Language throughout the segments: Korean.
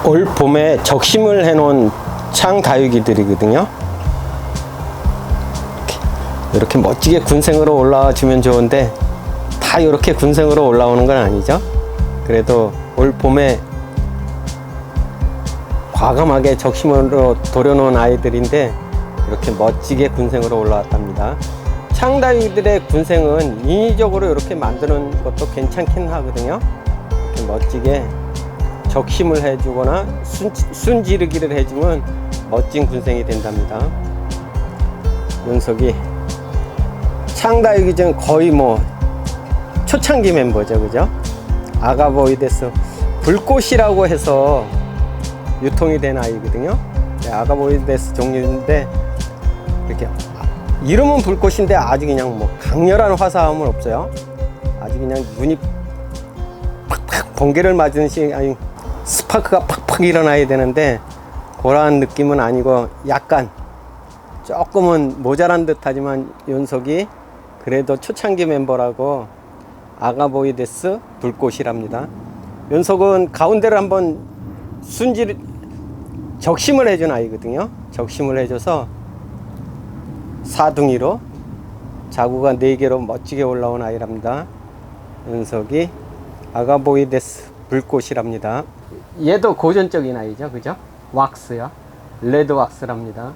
올 봄에 적심을 해놓은 창 다육이들이거든요. 이렇게 멋지게 군생으로 올라와 주면 좋은데 다 이렇게 군생으로 올라오는 건 아니죠. 그래도 올 봄에 과감하게 적심으로 도려놓은 아이들인데 이렇게 멋지게 군생으로 올라왔답니다. 창다육이들의 군생은 인위적으로 이렇게 만드는 것도 괜찮긴 하거든요. 이렇게 멋지게 적심을 해주거나 순지르기를 해주면 멋진 군생이 된답니다. 연석이 창다육이 중 거의 뭐 초창기 멤버죠, 그죠? 아가보이데스 불꽃이라고 해서 유통이 된 아이거든요. 아가보이데스 종류인데 이렇게 이름은 불꽃인데 아주 그냥 뭐 강렬한 화사함은 없어요. 아주 그냥 눈이 팍팍 번개를 맞은 시 아니 스파크가 팍팍 일어나야 되는데 그러한 느낌은 아니고 약간 조금은 모자란 듯 하지만 연석이 그래도 초창기 멤버라고 아가보이데스 불꽃이랍니다. 연석은 가운데를 한번 적심을 해준 아이거든요. 적심을 해줘서 사둥이로 자구가 4개로 멋지게 올라온 아이랍니다. 연석이 아가보이데스 불꽃이랍니다. 얘도 고전적인 아이죠, 그죠? 왁스요. 레드 왁스랍니다.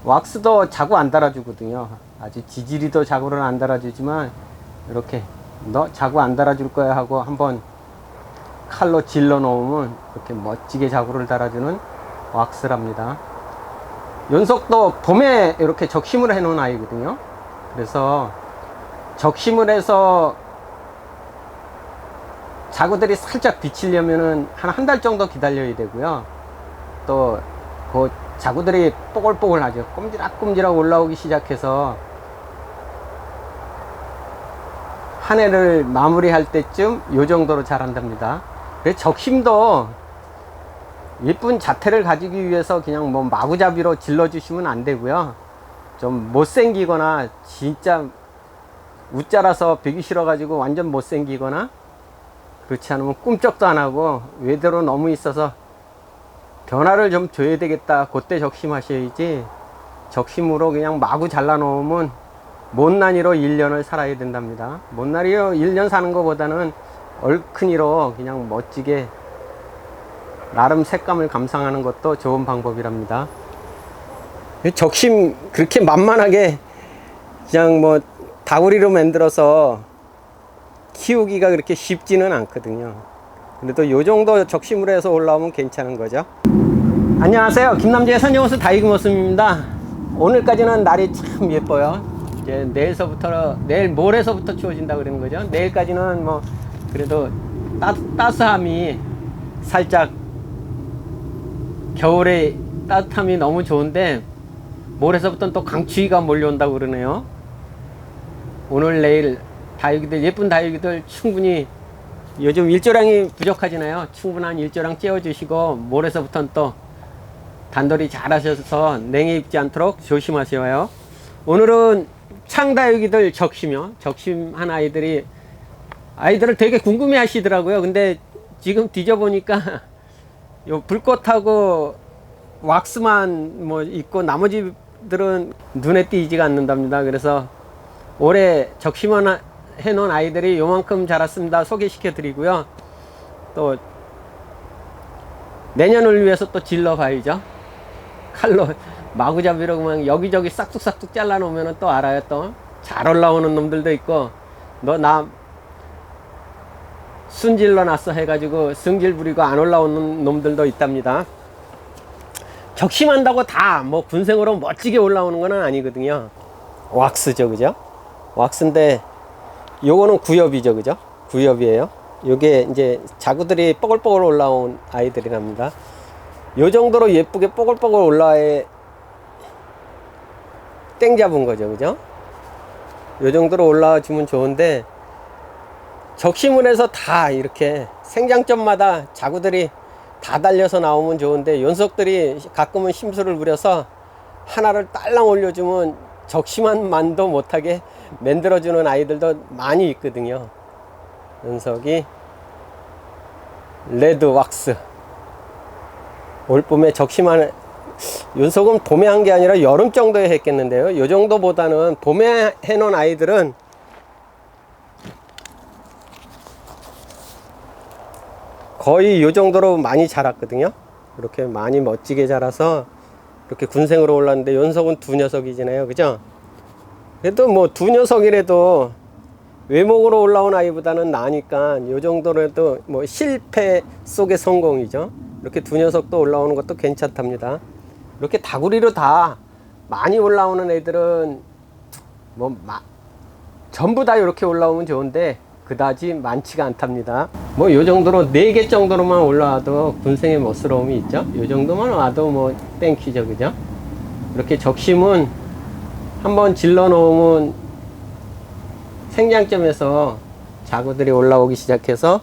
왁스도 자구 안 달아주거든요. 아주 지지리도 자구를 안 달아주지만 이렇게 너 자구 안 달아줄 거야 하고 한번 칼로 질러 놓으면 이렇게 멋지게 자구를 달아주는 왁스랍니다. 연석도 봄에 이렇게 적심을 해 놓은 아이거든요. 그래서 적심을 해서 자구들이 살짝 비치려면은 한 달 정도 기다려야 되고요. 또 그 자구들이 뽀글뽀글하죠. 꼼지락꼼지락 올라오기 시작해서 한 해를 마무리할 때쯤 요 정도로 자란답니다. 그래서 적심도 예쁜 자태를 가지기 위해서 그냥 뭐 마구잡이로 질러주시면 안 되고요. 좀 못생기거나 진짜 웃자라서 배기 싫어가지고 완전 못생기거나 그렇지 않으면 꿈쩍도 안 하고 외대로 너무 있어서 변화를 좀 줘야 되겠다. 그때 적심하셔야지 적심으로 그냥 마구 잘라놓으면 못난이로 1년을 살아야 된답니다. 못난이로 1년 사는 것보다는 얼큰이로 그냥 멋지게 나름 색감을 감상하는 것도 좋은 방법이랍니다. 적심 그렇게 만만하게 그냥 뭐 다구리로 만들어서 키우기가 그렇게 쉽지는 않거든요. 그래도 요 정도 적심으로 해서 올라오면 괜찮은 거죠. 안녕하세요, 김남재의 선정호수 다육이 모습입니다. 오늘까지는 날이 참 예뻐요. 이제 내일 모레서부터 추워진다 그러는 거죠. 내일까지는 뭐 그래도 따스함이 살짝 겨울에 따뜻함이 너무 좋은데 모레서부터는 또 강추위가 몰려온다고 그러네요. 오늘 내일 다육이들, 예쁜 다육이들 충분히 요즘 일조량이 부족하잖아요. 충분한 일조량 쬐어주시고 모레서부터는 또 단돌이 잘 하셔서 냉해 입지 않도록 조심하셔요. 오늘은 창다육이들 적심한 아이들을 되게 궁금해 하시더라고요. 근데 지금 뒤져보니까 요 불꽃하고 왁스만 뭐 있고 나머지들은 눈에 띄지가 않는답니다. 그래서 올해 적심한 해놓은 아이들이 요만큼 자랐습니다. 소개시켜 드리고요. 또 내년을 위해서 또 질러 봐야죠. 칼로 마구잡이로 그냥 여기저기 싹둑싹둑 잘라 놓으면 또 알아요. 또 잘 올라오는 놈들도 있고 너 나 순질러 놨어 해가지고 승질 부리고 안 올라오는 놈들도 있답니다. 적심한다고 다 뭐 군생으로 멋지게 올라오는 건 아니거든요. 왁스죠, 그죠? 왁스인데 요거는 구엽이죠, 그죠? 구엽이에요. 요게 이제 자구들이 뽀글뽀글 올라온 아이들이랍니다. 요 정도로 예쁘게 뽀글뽀글 올라와야 땡 잡은 거죠, 그죠? 요 정도로 올라와 주면 좋은데 적심을 해서 다 이렇게 생장점마다 자구들이 다 달려서 나오면 좋은데 연석들이 가끔은 심술을 부려서 하나를 딸랑 올려주면 적심한 만도 못하게 만들어주는 아이들도 많이 있거든요. 연석이 레드 왁스 올 봄에 적심한 윤석은 봄에 한 게 아니라 여름 정도에 했겠는데요. 이 정도보다는 봄에 해놓은 아이들은 거의 이 정도로 많이 자랐거든요. 이렇게 많이 멋지게 자라서 이렇게 군생으로 올랐는데, 연속은 두 녀석이잖아요, 그죠? 그래도 뭐 두 녀석이라도 외목으로 올라온 아이보다는 나으니까 이 정도라도 뭐 실패 속의 성공이죠. 이렇게 두 녀석도 올라오는 것도 괜찮답니다. 이렇게 다구리로 다 많이 올라오는 애들은 뭐 전부 다 이렇게 올라오면 좋은데 그다지 많지가 않답니다. 뭐 요 정도로 4개 정도로만 올라와도 군생의 멋스러움이 있죠. 요 정도만 와도 뭐 땡큐죠, 그죠? 이렇게 적심은 한번 질러 놓으면 생장점에서 자구들이 올라오기 시작해서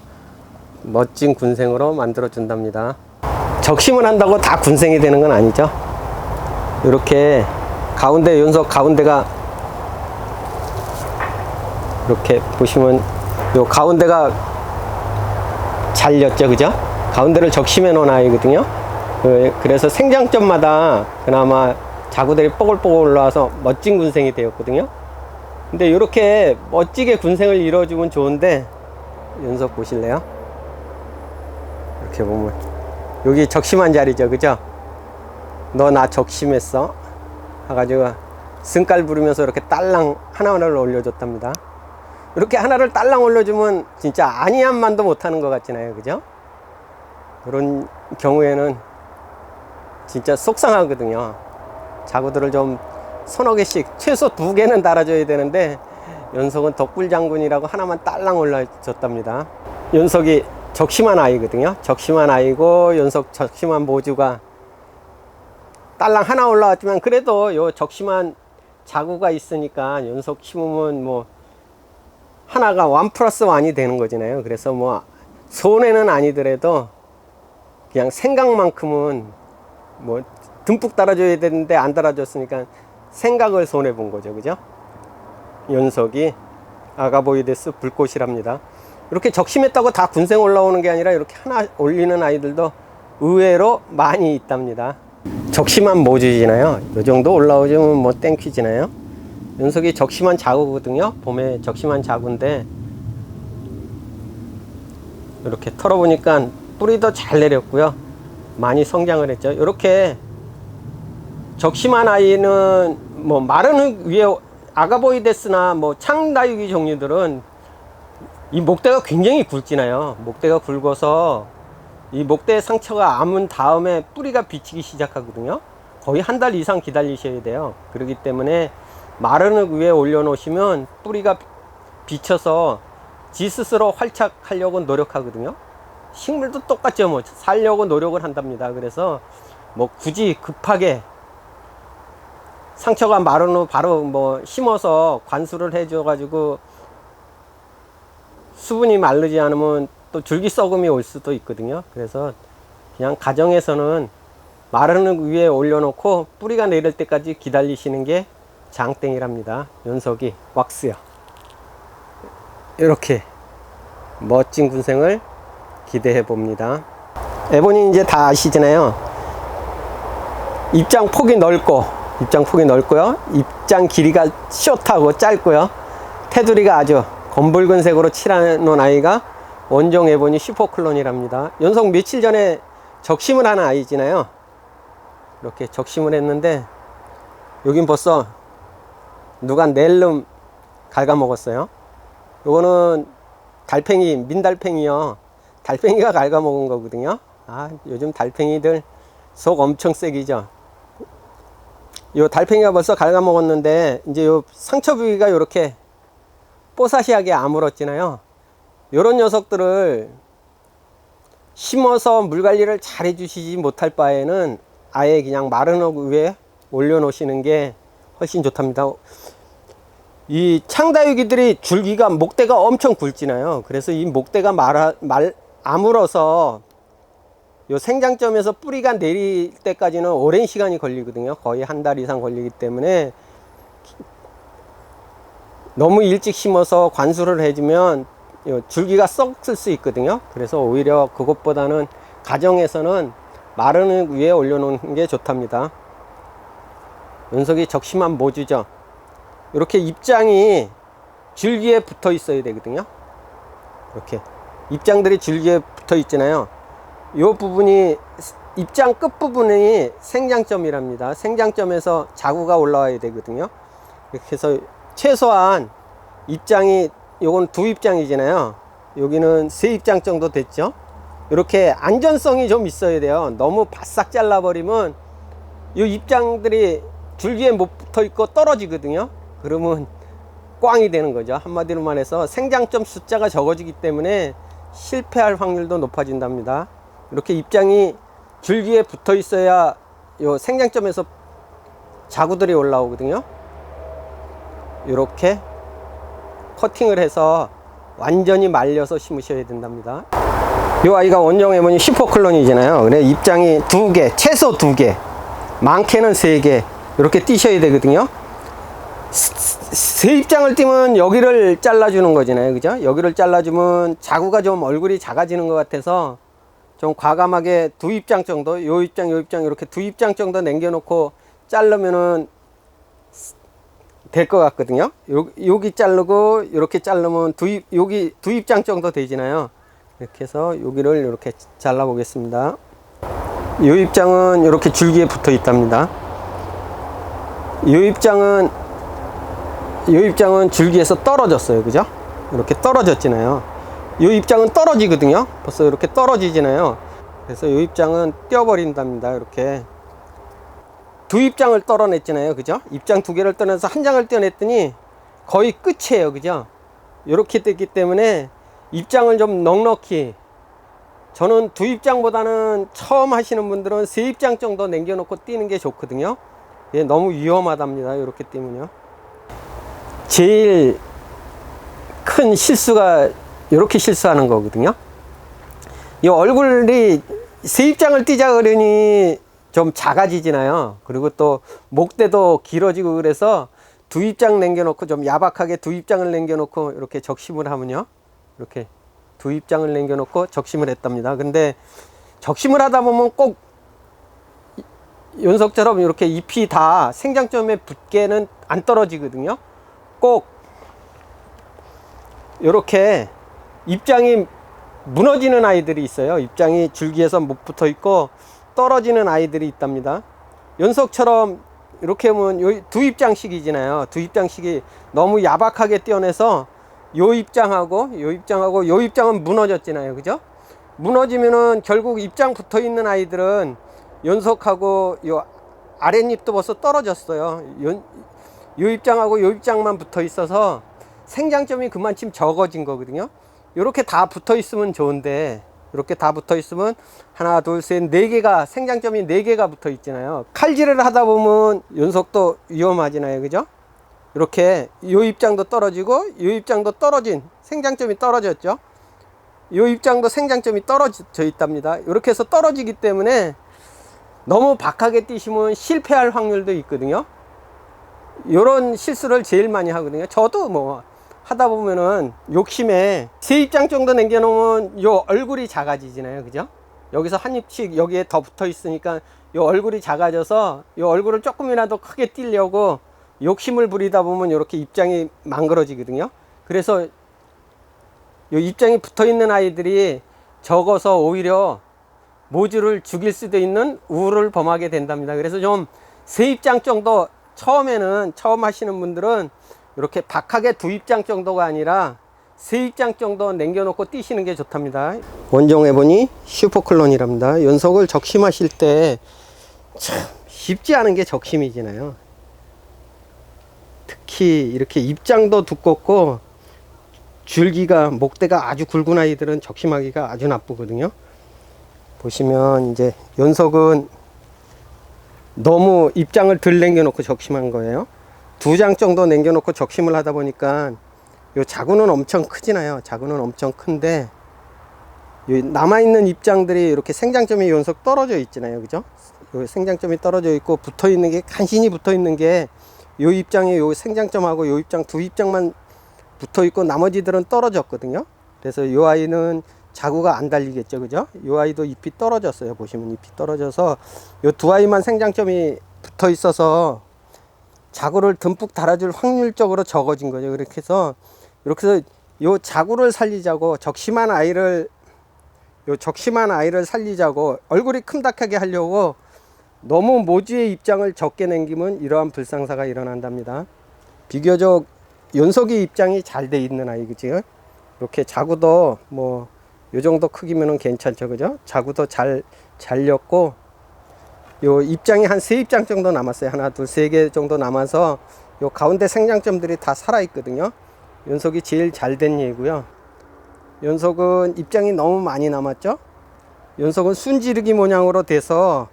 멋진 군생으로 만들어 준답니다. 적심을 한다고 다 군생이 되는 건 아니죠. 이렇게 가운데, 연속 가운데가 이렇게 보시면 요 가운데가 잘렸죠, 그죠? 가운데를 적심해 놓은 아이거든요. 그래서 생장점마다 그나마 자구들이 뽀글뽀글 올라와서 멋진 군생이 되었거든요. 근데 이렇게 멋지게 군생을 이루어주면 좋은데, 연속 보실래요? 이렇게 보면 여기 적심한 자리죠, 그죠? 너 나 적심했어 해가지고 승깔 부르면서 이렇게 딸랑 하나하나를 올려줬답니다. 이렇게 하나를 딸랑 올려주면 진짜 아니한만도 못하는 것 같잖아요, 그죠? 그런 경우에는 진짜 속상하거든요. 자구들을 좀 서너 개씩, 최소 2개는 달아줘야 되는데, 연속은 덕불장군이라고 하나만 딸랑 올려줬답니다. 연속이 적심한 아이거든요. 적심한 아이고, 연속 적심한 모주가 딸랑 하나 올라왔지만, 그래도 요 적심한 자구가 있으니까 연속 심으면 뭐 하나가 1+1이 되는 거잖아요. 그래서 뭐 손해는 아니더라도 그냥 생각만큼은 뭐 듬뿍 달아줘야 되는데 안 달아줬으니까 생각을 손해 본 거죠, 그죠? 연속이 아가보이데스 불꽃이랍니다. 이렇게 적심했다고 다 군생 올라오는 게 아니라 이렇게 하나 올리는 아이들도 의외로 많이 있답니다. 적심한 모주지나요. 이 정도 올라오면 뭐 땡큐지나요. 연속이 적심한 자구거든요. 봄에 적심한 자구인데, 이렇게 털어보니까 뿌리도 잘 내렸고요. 많이 성장을 했죠. 이렇게 적심한 아이는 뭐 마른 흙 위에 아가보이데스나 뭐 창다육이 종류들은 이 목대가 굉장히 굵지나요. 목대가 굵어서 이 목대 상처가 아문 다음에 뿌리가 비치기 시작하거든요. 거의 한 달 이상 기다리셔야 돼요. 그렇기 때문에 마른 흙 위에 올려 놓으시면 뿌리가 비쳐서 지 스스로 활착하려고 노력하거든요. 식물도 똑같죠. 뭐 살려고 노력을 한답니다. 그래서 뭐 굳이 급하게 상처가 마른 후 바로 뭐 심어서 관수를 해줘 가지고 수분이 마르지 않으면 또 줄기 썩음이 올 수도 있거든요. 그래서 그냥 가정에서는 마른 흙 위에 올려놓고 뿌리가 내릴 때까지 기다리시는 게 장땡이랍니다. 연속이 왁스요. 이렇게 멋진 군생을 기대해 봅니다. 에보니 이제 다 아시잖아요. 입장 폭이 넓고요. 입장 길이가 숏하고 짧고요. 테두리가 아주 검붉은 색으로 칠해놓은 아이가 원종 에보니 슈퍼클론이랍니다. 연속 며칠 전에 적심을 하는 아이잖아요. 이렇게 적심을 했는데 여긴 벌써 누가 낼름 갉아먹었어요. 요거는 달팽이, 민달팽이요. 달팽이가 갉아먹은 거거든요. 아, 요즘 달팽이들 속 엄청 세기죠. 요 달팽이가 벌써 갉아먹었는데, 이제 요 상처 부위가 이렇게 뽀사시하게 아물었잖아요. 요런 녀석들을 심어서 물 관리를 잘 해주시지 못할 바에는 아예 그냥 마른 흙 위에 올려 놓으시는 게 훨씬 좋답니다. 이 창다육이들이 줄기가, 목대가 엄청 굵지나요. 그래서 이 목대가 아물어서 요 생장점에서 뿌리가 내릴 때까지는 오랜 시간이 걸리거든요. 거의 한 달 이상 걸리기 때문에 너무 일찍 심어서 관수를 해주면 줄기가 썩을 수 있거든요. 그래서 오히려 그것보다는 가정에서는 마른 위에 올려놓는 게 좋답니다. 연석이 적심한 모주죠. 이렇게 입장이 줄기에 붙어 있어야 되거든요. 이렇게 입장들이 줄기에 붙어 있잖아요. 이 부분이 입장 끝 부분이 생장점이랍니다. 생장점에서 자구가 올라와야 되거든요. 이렇게 해서 최소한 입장이, 요건 두 입장이잖아요. 여기는 세 입장 정도 됐죠. 이렇게 안전성이 좀 있어야 돼요. 너무 바싹 잘라버리면 이 입장들이 줄기에 못 붙어 있고 떨어지거든요. 그러면 꽝이 되는 거죠. 한마디로 말해서 생장점 숫자가 적어지기 때문에 실패할 확률도 높아진답니다. 이렇게 입장이 줄기에 붙어 있어야 요 생장점에서 자구들이 올라오거든요. 이렇게 커팅을 해서 완전히 말려서 심으셔야 된답니다. 이 아이가 원종해보니 슈퍼클론이잖아요. 그래 입장이 2개, 최소 2개, 많게는 3개 이렇게 띄셔야 되거든요. 세 입장을 띄면 여기를 잘라주는 거잖아요. 그죠? 여기를 잘라주면 자구가 좀 얼굴이 작아지는 것 같아서 좀 과감하게 2입장 정도, 요 입장, 요 입장 이렇게 2입장 정도 남겨놓고 자르면은 될 것 같거든요. 여기 자르고 이렇게 자르면 여기 2입장 정도 되잖아요. 이렇게 해서 여기를 이렇게 잘라 보겠습니다. 이 입장은 이렇게 줄기에 붙어 있답니다. 이 입장은 줄기에서 떨어졌어요. 그죠? 이렇게 떨어졌잖아요. 이 입장은 떨어지거든요. 벌써 이렇게 떨어지잖아요. 그래서 이 입장은 떼어버린답니다. 이렇게 2입장을 떨어냈잖아요. 그죠? 입장 2개를 떠내서 한 장을 떼어냈더니 거의 끝이에요. 그죠? 이렇게 됐기 때문에 입장을 좀 넉넉히, 저는 2입장보다는 처음 하시는 분들은 3입장 정도 남겨놓고 띄는 게 좋거든요. 예, 너무 위험하답니다. 이렇게 띄면요. 제일 큰 실수가 이렇게 실수하는 거거든요. 이 얼굴이 3입장을 띄자 그러니 좀 작아지잖아요. 그리고 또 목대도 길어지고 그래서 2입장 남겨놓고 좀 야박하게 2입장을 남겨놓고 이렇게 적심을 하면요. 이렇게 2입장을 남겨놓고 적심을 했답니다. 근데 적심을 하다 보면 꼭 연석처럼 이렇게 잎이 다 생장점에 붙게는 안 떨어지거든요. 꼭 이렇게 입장이 무너지는 아이들이 있어요. 입장이 줄기에서 못 붙어 있고 떨어지는 아이들이 있답니다. 연석처럼 이렇게 하면 2입장씩이잖아요. 2입장씩이 너무 야박하게 떼어내서 요 입장하고 요 입장하고 요 입장은 무너졌잖아요. 그죠? 무너지면은 결국 입장 붙어 있는 아이들은 연석하고 요 아랫잎도 벌써 떨어졌어요. 요 입장하고 요 입장만 붙어 있어서 생장점이 그만큼 적어진 거거든요. 이렇게 다 붙어 있으면 좋은데, 이렇게 다 붙어 있으면 하나, 둘, 셋, 4개가, 생장점이 4개가 붙어 있잖아요. 칼질을 하다 보면 연석도 위험하잖아요. 그죠? 이렇게 요 입장도 떨어지고 요 입장도 떨어진, 생장점이 떨어졌죠. 요 입장도 생장점이 떨어져 있답니다. 이렇게 해서 떨어지기 때문에 너무 박하게 띄시면 실패할 확률도 있거든요. 요런 실수를 제일 많이 하거든요. 저도 뭐 하다 보면은 욕심에 3입장 정도 남겨놓으면 요 얼굴이 작아지잖아요. 그죠? 여기서 한 입씩 여기에 더 붙어 있으니까 요 얼굴이 작아져서 요 얼굴을 조금이라도 크게 띄려고 욕심을 부리다 보면 이렇게 입장이 망그러지거든요. 그래서 요 입장이 붙어 있는 아이들이 적어서 오히려 모주를 죽일 수도 있는 우를 범하게 된답니다. 그래서 좀 3입장 정도, 처음에는, 처음 하시는 분들은 이렇게 박하게 2입장 정도가 아니라 3입장 정도 남겨놓고 띄시는 게 좋답니다. 원종해보니 슈퍼클론이랍니다. 연석을 적심하실 때 참 쉽지 않은 게 적심이잖아요. 특히 이렇게 입장도 두껍고 줄기가, 목대가 아주 굵은 아이들은 적심하기가 아주 나쁘거든요. 보시면 이제 연석은 너무 입장을 덜 남겨놓고 적심한 거예요. 2장 정도 남겨놓고 적심을 하다 보니까 요 자구는 엄청 크지나요. 자구는 엄청 큰데 남아있는 입장들이 이렇게 생장점이 연속 떨어져 있잖아요. 그죠? 요 생장점이 떨어져 있고 붙어 있는 게, 간신히 붙어 있는 게 요 입장에 요 생장점하고 요 입장 2입장만 붙어 있고 나머지들은 떨어졌거든요. 그래서 요 아이는 자구가 안 달리겠죠, 그죠? 이 아이도 잎이 떨어졌어요. 보시면 잎이 떨어져서 이 두 아이만 생장점이 붙어 있어서 자구를 듬뿍 달아줄 확률적으로 적어진 거죠. 그렇게 해서 요 자구를 살리자고 적심한 아이를 살리자고 얼굴이 큼닥하게 하려고 너무 모주의 입장을 적게 남기면 이러한 불상사가 일어난답니다. 비교적 연속이 입장이 잘 돼 있는 아이, 그죠? 이렇게 자구도 뭐 요 정도 크기면은 괜찮죠, 그죠? 자구도 잘 잘렸고, 요 입장이 한 3입장 정도 남았어요. 하나, 둘, 3개 정도 남아서 요 가운데 생장점들이 다 살아 있거든요. 연속이 제일 잘 된 예고요. 연속은 입장이 너무 많이 남았죠. 연속은 순지르기 모양으로 돼서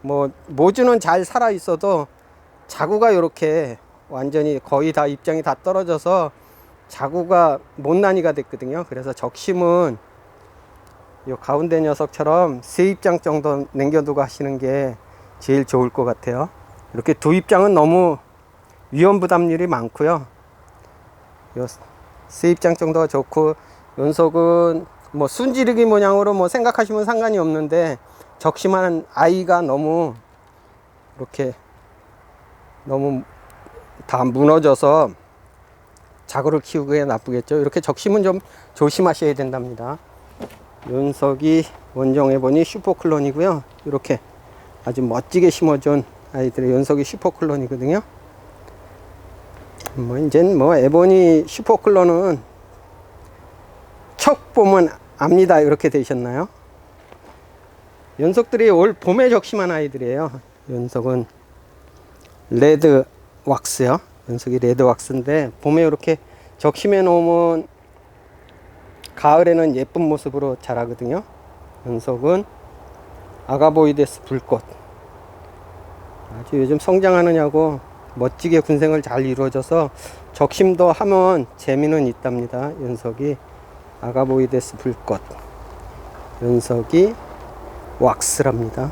뭐 모주는 잘 살아 있어도 자구가 이렇게 완전히 거의 다 입장이 다 떨어져서 자구가 못난이가 됐거든요. 그래서 적심은 요 가운데 녀석처럼 3입장 정도 남겨두고 하시는 게 제일 좋을 것 같아요. 이렇게 2입장은 너무 위험 부담률이 많고요. 요 3입장 정도가 좋고, 연속은 뭐 순지르기 모양으로 뭐 생각하시면 상관이 없는데 적심한 아이가 너무 이렇게 너무 다 무너져서 자구를 키우기에 나쁘겠죠. 이렇게 적심은 좀 조심하셔야 된답니다. 연석이 원종 에보니 슈퍼클론이고요. 이렇게 아주 멋지게 심어준 아이들의 연석이 슈퍼클론이거든요. 뭐 이젠 뭐 에보니 슈퍼클론은 척 보면 압니다. 이렇게 되셨나요? 연석들이 올 봄에 적심한 아이들이에요. 연석은 레드 왁스요. 연석이 레드 왁스인데 봄에 이렇게 적심해 놓으면 가을에는 예쁜 모습으로 자라거든요. 연석은 아가보이데스 불꽃, 아주 요즘 성장하느냐고 멋지게 군생을 잘 이루어져서 적심도 하면 재미는 있답니다. 연석이 아가보이데스 불꽃, 연석이 왁스랍니다.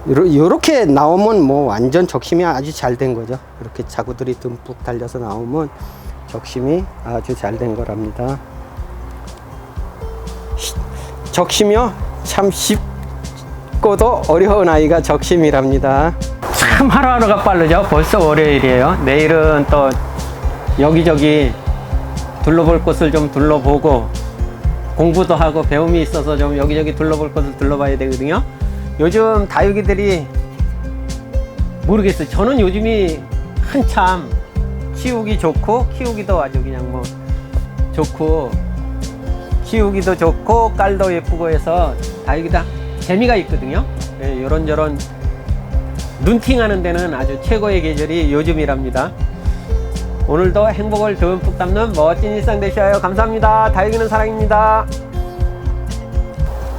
요렇게 나오면 뭐 완전 적심이 아주 잘 된 거죠. 이렇게 자구들이 듬뿍 달려서 나오면 적심이 아주 잘 된 거랍니다. 적심이요? 참 쉽고도 어려운 아이가 적심이랍니다. 참 하루하루가 빠르죠. 벌써 월요일이에요. 내일은 또 여기저기 둘러볼 곳을 좀 둘러보고 공부도 하고 배움이 있어서 좀 여기저기 둘러볼 곳을 둘러봐야 되거든요. 요즘 다육이들이 모르겠어요. 저는 요즘이 한참 키우기 좋고 키우기도 아주 그냥 뭐 좋고 키우기도 좋고 깔도 예쁘고 해서 다육이다 재미가 있거든요. 예, 요런저런 눈팅하는 데는 아주 최고의 계절이 요즘이랍니다. 오늘도 행복을 듬뿍 담는 멋진 일상 되셔요. 감사합니다. 다육이는 사랑입니다.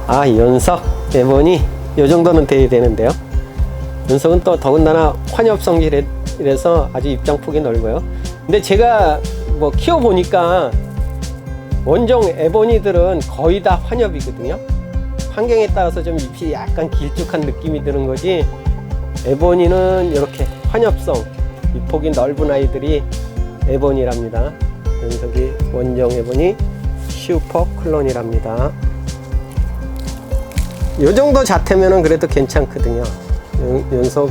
아, 연석 에보니 요 정도는 돼야 되는데요. 연석은 또 더군다나 환엽성질이라서 아주 입장폭이 넓어요. 근데 제가 뭐 키워보니까 원종 에보니들은 거의 다 환엽이거든요. 환경에 따라서 좀 잎이 약간 길쭉한 느낌이 드는 거지, 에보니는 이렇게 환엽성, 잎폭이 넓은 아이들이 에보니랍니다. 연석이 원종 에보니 슈퍼클론이랍니다. 요 정도 자태면은 그래도 괜찮거든요. 연석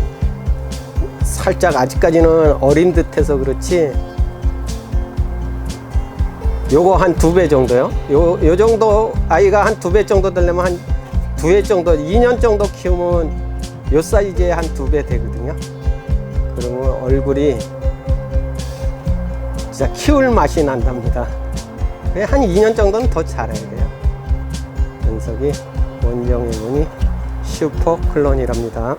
살짝 아직까지는 어린 듯해서 그렇지, 요거 한 2배 정도요. 요 정도 아이가 한 2배 정도 되려면 한 2해 정도, 2년 정도 키우면 요 사이즈에 한 2배 되거든요. 그러면 얼굴이 진짜 키울 맛이 난답니다. 한 2년 정도는 더 자라야 돼요. 연석이 원종 에보니 슈퍼클론이랍니다.